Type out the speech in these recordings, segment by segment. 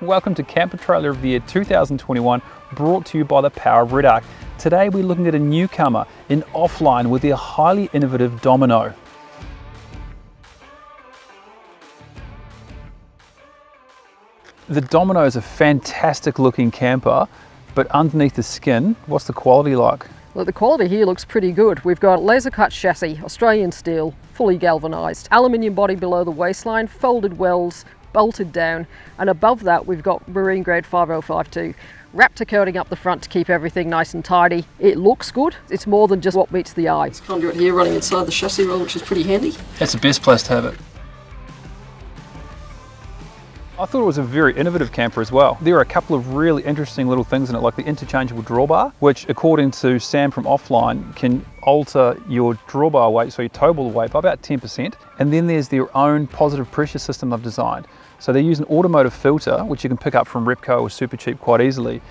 Welcome to Camper Trailer of the Year 2021, brought to you by the power of Red Arc. Today we're looking at a newcomer in offline with their highly innovative Domino. The Domino is a fantastic looking camper, but underneath the skin, what's the quality like? Well, the quality here looks pretty good. We've got laser cut chassis, Australian steel, fully galvanised, aluminium body below the waistline, folded wells, bolted down, and above that we've got marine grade 5052. Raptor coating up the front to keep everything nice and tidy. It looks good. It's more than just what meets the eye. It's conduit here running inside the chassis roll, which is pretty handy. That's the best place to have it. I thought it was a very innovative camper as well. There are a couple of really interesting little things in it, like the interchangeable drawbar, which according to Sam from Offline can alter your drawbar weight, so your towable weight, by about 10%. And then there's their own positive pressure system they've designed. So they use an automotive filter, which you can pick up from Repco or Supercheap quite easily,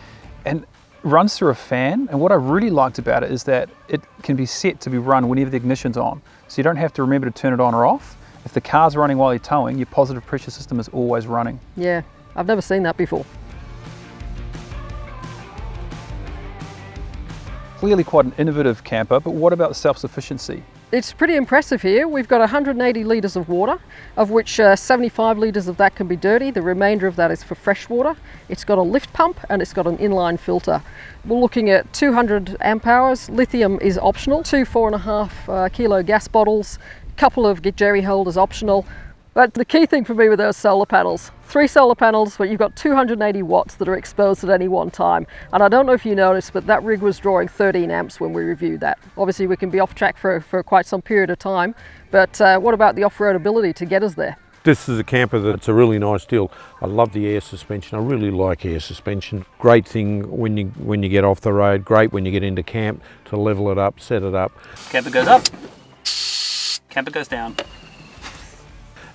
and runs through a fan. And what I really liked about it is that it can be set to be run whenever the ignition's on. So you don't have to remember to turn it on or off. If the car's running while you're towing, your positive pressure system is always running. Yeah, I've never seen that before. Clearly quite an innovative camper, but what about the self-sufficiency? It's pretty impressive here. We've got 180 litres of water, of which 75 litres of that can be dirty. The remainder of that is for fresh water. It's got a lift pump and it's got an inline filter. We're looking at 200 amp hours. Lithium is optional. 2 4.5 kilo gas bottles. Couple of jerry holders optional, but the key thing for me with those solar panels, 3 solar panels, but you've got 280 watts that are exposed at any one time. And I don't know if you noticed, but that rig was drawing 13 amps when we reviewed that. Obviously we can be off track for quite some period of time, but what about the off-road ability to get us there? This is a camper that's a really nice deal. I love the air suspension. I really like air suspension. Great thing when you get off the road, great when you get into camp to level it up, set it up. Camper goes up. Camper goes down.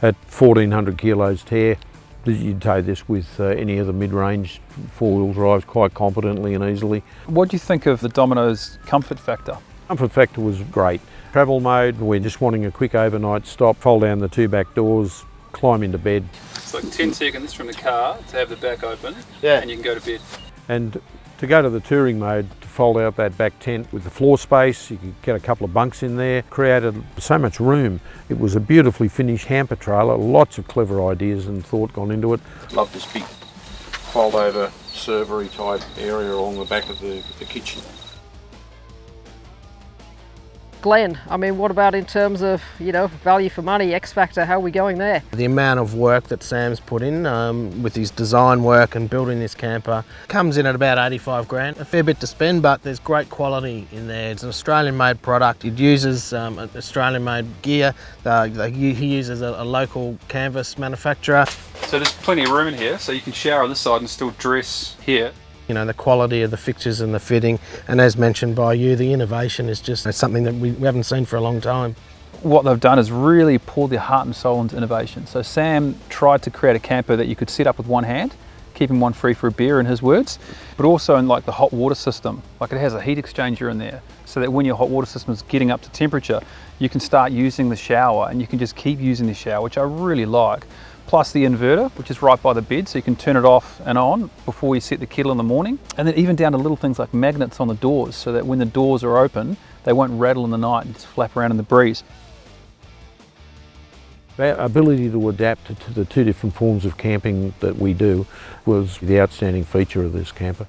At 1400 kilos tear, you'd tow this with any of the mid-range four-wheel drives quite competently and easily. What do you think of the Domino's comfort factor? Comfort factor was great. Travel mode, we're just wanting a quick overnight stop, fold down the 2 back doors, climb into bed. It's like 10 seconds from the car to have the back open, and you can go to bed. And to go to the touring mode, to fold out that back tent with the floor space, you could get a couple of bunks in there, created so much room. It was a beautifully finished hamper trailer, lots of clever ideas and thought gone into it. Love this big fold over servery type area along the back of the kitchen. Glenn, I mean, what about in terms of, value for money, X factor, how are we going there? The amount of work that Sam's put in with his design work and building this camper comes in at about 85 grand. A fair bit to spend, but there's great quality in there. It's an Australian made product. It uses Australian made gear. He uses a local canvas manufacturer. So there's plenty of room in here, so you can shower on this side and still dress here. The quality of the fixtures and the fitting, and as mentioned by you, the innovation is just something that we haven't seen for a long time. What they've done is really pour their heart and soul into innovation. So Sam tried to create a camper that you could set up with one hand, keeping one free for a beer in his words, but also in like the hot water system. Like it has a heat exchanger in there, so that when your hot water system is getting up to temperature, you can start using the shower and you can just keep using the shower, which I really like. Plus the inverter, which is right by the bed, so you can turn it off and on before you set the kettle in the morning. And then even down to little things like magnets on the doors, so that when the doors are open, they won't rattle in the night and just flap around in the breeze. Our ability to adapt to the 2 different forms of camping that we do was the outstanding feature of this camper.